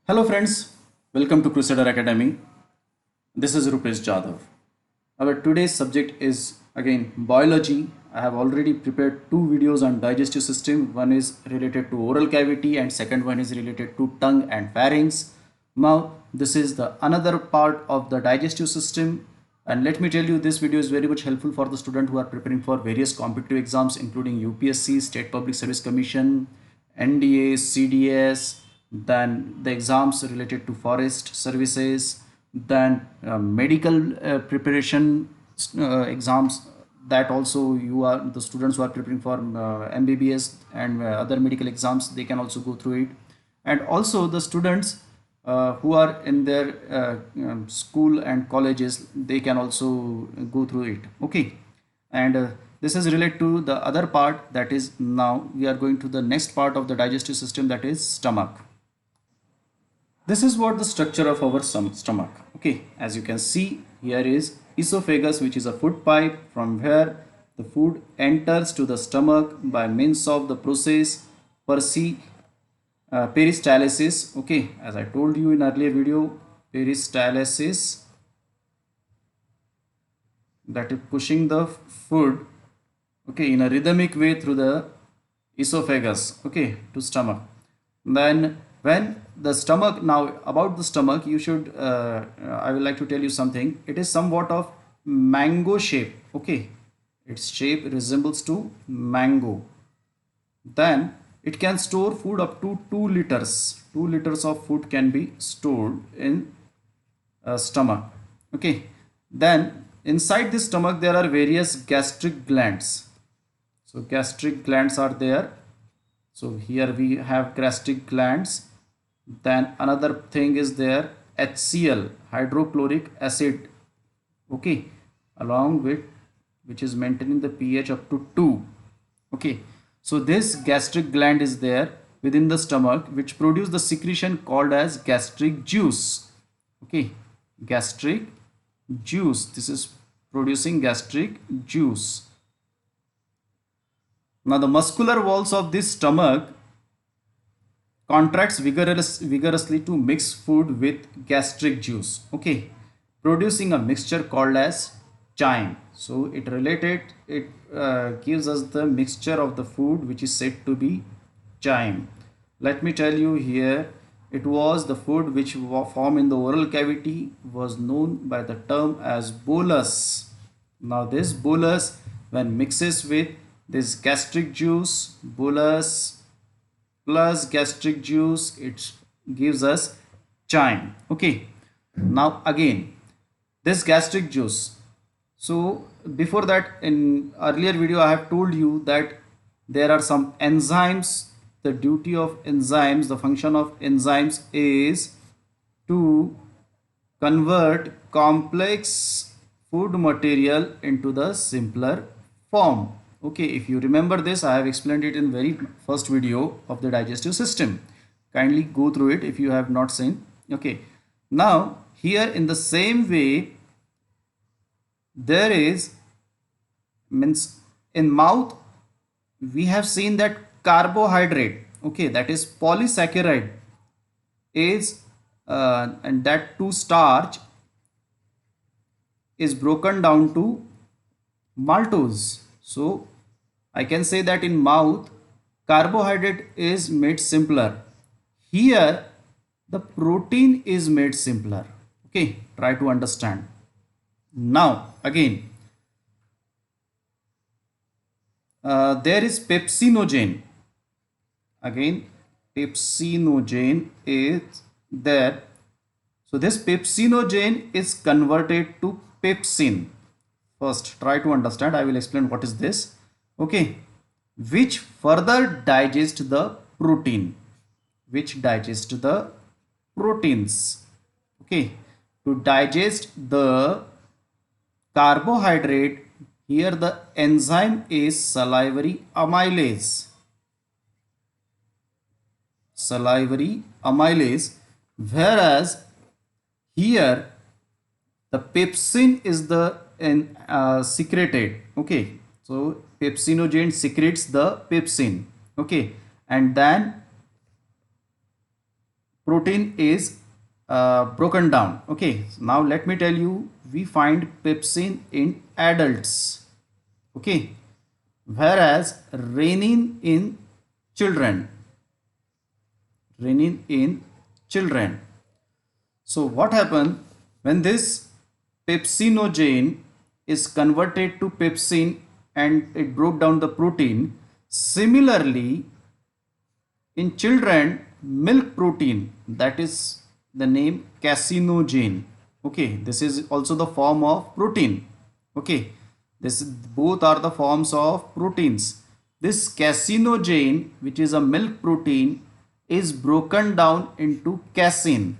Hello friends, welcome to Crusader Academy. This is Rupesh Jadhav. Our today's subject is again biology. I have already prepared two videos on digestive system. One is related to oral cavity and second one is related to tongue and pharynx. Now this is the another part of the digestive system, and let me tell you, this video is very much helpful for the student who are preparing for various competitive exams including UPSC, State Public Service Commission, NDA, CDS, then the exams related to forest services, then medical preparation exams, that also you are the students who are preparing for MBBS and other medical exams, they can also go through it. And also the students who are in their school and colleges, they can also go through it. Okay. And this is related to the other part, that is now we are going to the next part of the digestive system, that is stomach. This is what the structure of our stomach. Okay, as you can see, here is esophagus, which is a food pipe from where the food enters to the stomach by means of the process peristalsis. Okay, as I told you in earlier video, peristalsis, that is pushing the food, okay, in a rhythmic way through the esophagus, okay, to stomach. Then when the stomach, now about the stomach, you should I would like to tell you something. It is somewhat of mango shape. Okay, its shape resembles to mango. Then it can store food up to 2 liters. 2 liters of food can be stored in stomach. Okay, then inside the stomach there are various gastric glands. So gastric glands are there. So here we have gastric glands. Then another thing is there, HCl, hydrochloric acid, okay, along with which is maintaining the pH up to 2. Okay, so this gastric gland is there within the stomach, which produce the secretion called as gastric juice. Okay, gastric juice, this is producing gastric juice. Now the muscular walls of this stomach contracts vigorously to mix food with gastric juice, okay, producing a mixture called as chyme. So it gives us the mixture of the food which is said to be chyme. Let me tell you here, it was the food which formed in the oral cavity was known by the term as bolus. Now this bolus, when mixes with this gastric juice, bolus plus gastric juice, it gives us chyme. Okay, now again this gastric juice. So before that, in earlier video I have told you that there are some enzymes. The duty of enzymes, the function of enzymes is to convert complex food material into the simpler form. Okay, if you remember this, I have explained it in very first video of the digestive system. Kindly go through it if you have not seen. Okay, now here in the same way, there is, means in mouth we have seen that carbohydrate, okay, that is polysaccharide, is and that to starch is broken down to maltose. So I can say that in mouth carbohydrate is made simpler. Here the protein is made simpler. Okay, try to understand. Now again, there is pepsinogen. Again, pepsinogen is there. So this pepsinogen is converted to pepsin. First, try to understand. I will explain what is this. Okay, which further digest the protein, which digest the proteins. Okay, to digest the carbohydrate, here the enzyme is salivary amylase. Salivary amylase, whereas here the pepsin is the secreted. Okay, so pepsinogen secretes the pepsin. Okay, and then protein is broken down. Okay, so now let me tell you, we find pepsin in adults. Okay, whereas children renin in children. So what happened when this pepsinogen is converted to pepsin and it broke down the protein? Similarly, in children, milk protein, that is the name casinogen. Okay, this is also the form of protein. Okay, this both are the forms of proteins. This casinogen, which is a milk protein, is broken down into casein.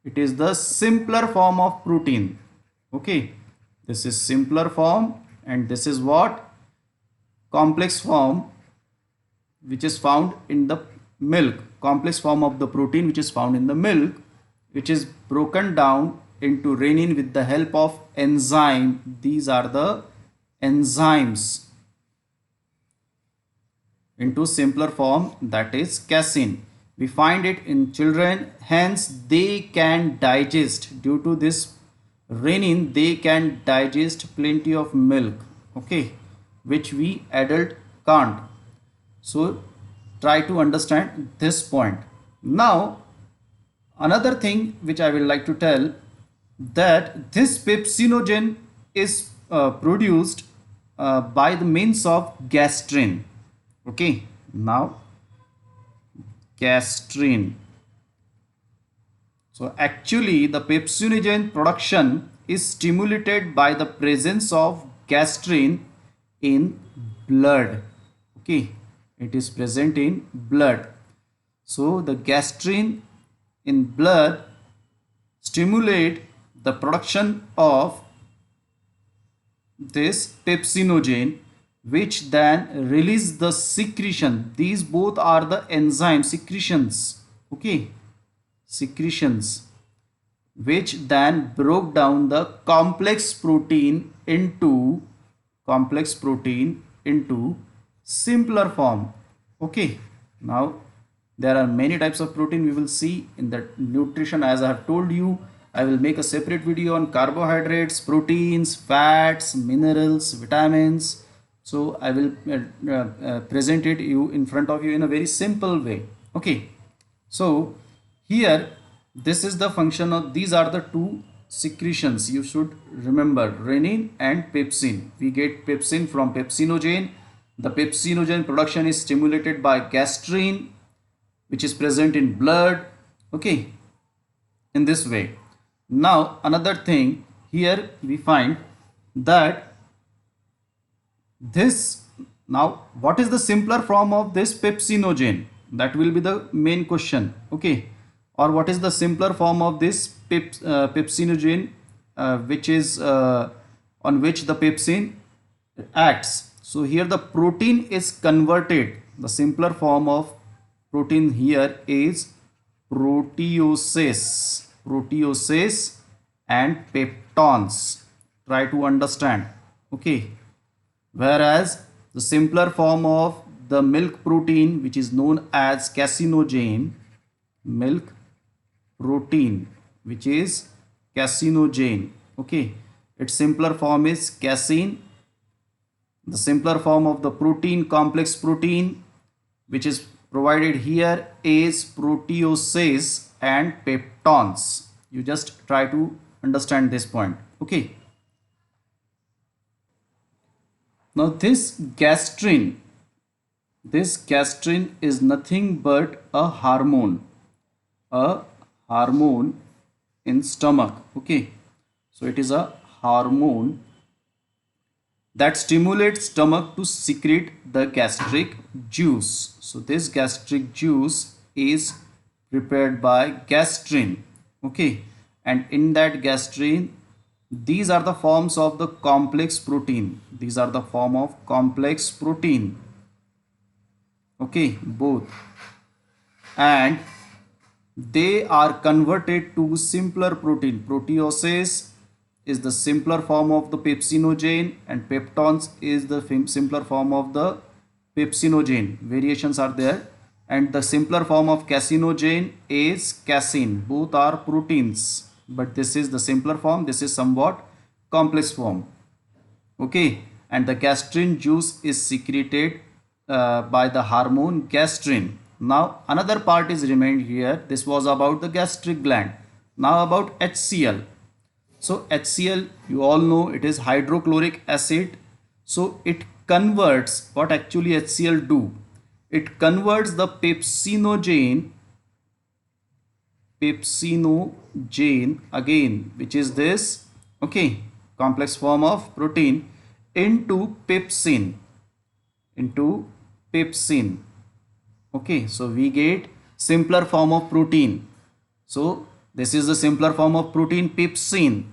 It is the simpler form of protein. Okay, this is simpler form, and this is what? Complex form, which is found in the milk. Complex form of the protein which is found in the milk, which is broken down into renin with the help of enzyme. These are the enzymes into simpler form, that is casein. We find it in children, hence they can digest. Due to this renin, they can digest plenty of milk, okay, which we adult can't. So try to understand this point. Now another thing which I will like to tell, that this pepsinogen is produced by the means of gastrin. Okay, now gastrin. So actually the pepsinogen production is stimulated by the presence of gastrin in blood. Okay, it is present in blood. So the gastrin in blood stimulate the production of this pepsinogen, which then release the secretion. These both are the enzyme secretions. Okay, secretions, which then broke down the complex protein into simpler form. Okay, now there are many types of protein we will see in the nutrition. As I have told you, I will make a separate video on carbohydrates, proteins, fats, minerals, vitamins. So I will present it you in front of you in a very simple way. Okay, so here this is the function of, these are the two secretions you should remember, renin and pepsin. We get pepsin from pepsinogen. The pepsinogen production is stimulated by gastrin, which is present in blood. Okay, in this way. Now another thing, here we find that this, now what is the simpler form of this pepsinogen? That will be the main question. Okay, or what is the simpler form of this pepsinogen, which is on which the pepsin acts? So here the protein is converted. The simpler form of protein here is proteoses and peptones. Try to understand. Okay, whereas the simpler form of the milk protein, which is known as casinogen, milk protein, which is casinogen. Okay, its simpler form is casein. The simpler form of the protein, complex protein, which is provided here, is proteoses and peptones. You just try to understand this point. Okay, now this gastrin is nothing but a hormone in stomach. Okay, so it is a hormone that stimulates stomach to secrete the gastric juice. So this gastric juice is prepared by gastrin. Okay, and in that gastrin, these are the forms of the complex protein. These are the form of complex protein. Okay, both, and they are converted to simpler protein. Proteoses is the simpler form of the pepsinogen, and peptones is the simpler form of the pepsinogen. Variations are there, and the simpler form of carcinogen is casein. Both are proteins, but this is the simpler form, this is somewhat complex form. Okay, and the gastrin juice is secreted by the hormone gastrin. Now another part is remained here. This was about the gastric gland. Now about HCl. So HCl, you all know, it is hydrochloric acid. So it converts, what actually HCl do, it converts the pepsinogen again, which is this, okay, complex form of protein, into pepsin. Okay, so we get simpler form of protein. So this is the simpler form of protein, pepsin,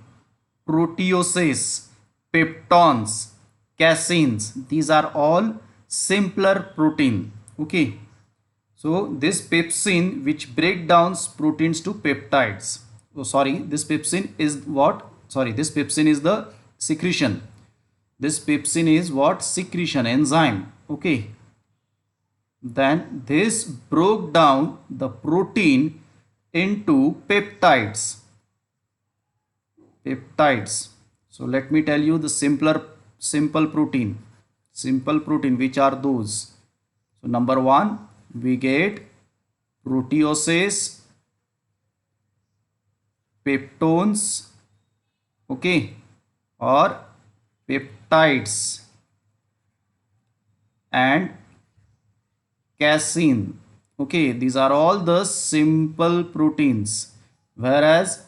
proteoses, peptones, caseins. These are all simpler protein. Okay, so this pepsin which break down proteins to peptides. Oh, sorry, this pepsin is what? Sorry, this pepsin is the secretion. This pepsin is what? Secretion enzyme. Okay, then this broke down the protein into peptides. So let me tell you the simple protein, which are those. So number one, we get proteoses, peptones, okay, or peptides, and casein. Okay, these are all the simple proteins, whereas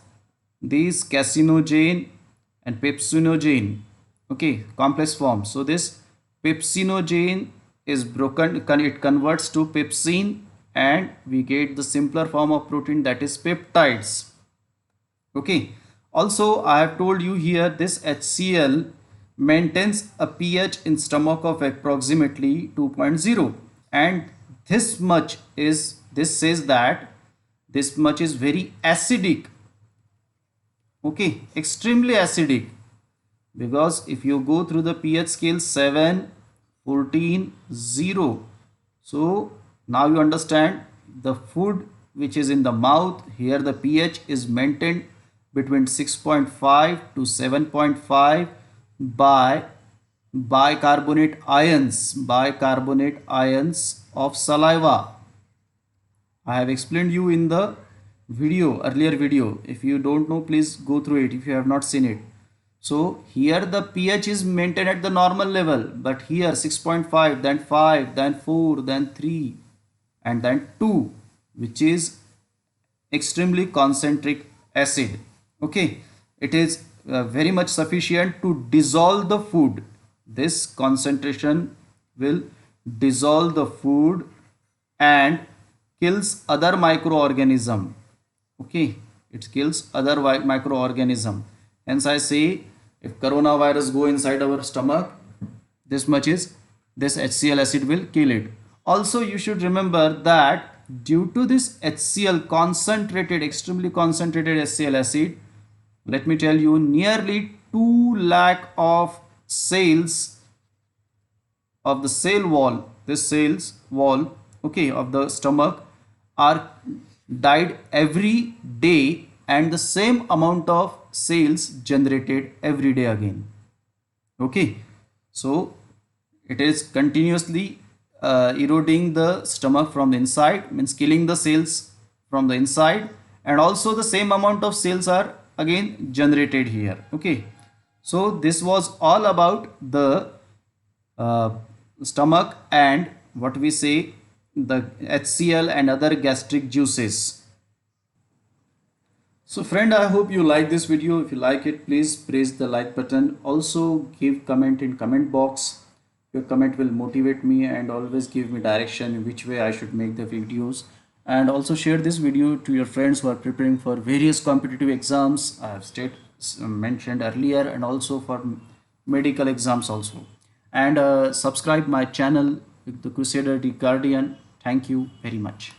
these carcinogen and pepsinogen, okay, complex form. So this pepsinogen is broken, it converts to pepsin, and we get the simpler form of protein, that is peptides. Okay, also I have told you here, this HCl maintains a pH in stomach of approximately 2.0, and this says that this much is very acidic. Okay, extremely acidic, because if you go through the pH scale 7, 14, 0, so now you understand the food which is in the mouth, here the pH is maintained between 6.5 to 7.5 by bicarbonate ions of saliva. I have explained you in the earlier video. If you don't know, please go through it if you have not seen it. So here the pH is maintained at the normal level, but here 6.5, then 5, then 4, then 3, and then 2, which is extremely concentric acid. Okay, it is very much sufficient to dissolve the food. This concentration will dissolve the food and kills other microorganism. Okay, it kills other microorganism. Hence I say, if coronavirus go inside our stomach, this HCl acid will kill it. Also you should remember that due to this HCl extremely concentrated HCl acid, let me tell you, nearly 2 lakh of cells of the cell wall, okay, of the stomach are died every day, and the same amount of cells generated every day again. Okay, so it is continuously eroding the stomach from the inside, means killing the cells from the inside, and also the same amount of cells are again generated here. Okay, so this was all about the stomach and what we say, the HCl and other gastric juices. So friend, I hope you like this video. If you like it, please press the like button. Also give comment in comment box. Your comment will motivate me and always give me direction in which way I should make the videos. And also share this video to your friends who are preparing for various competitive exams I have mentioned earlier, and also for medical exams also. And subscribe my channel, The Crusader, The Guardian. Thank you very much.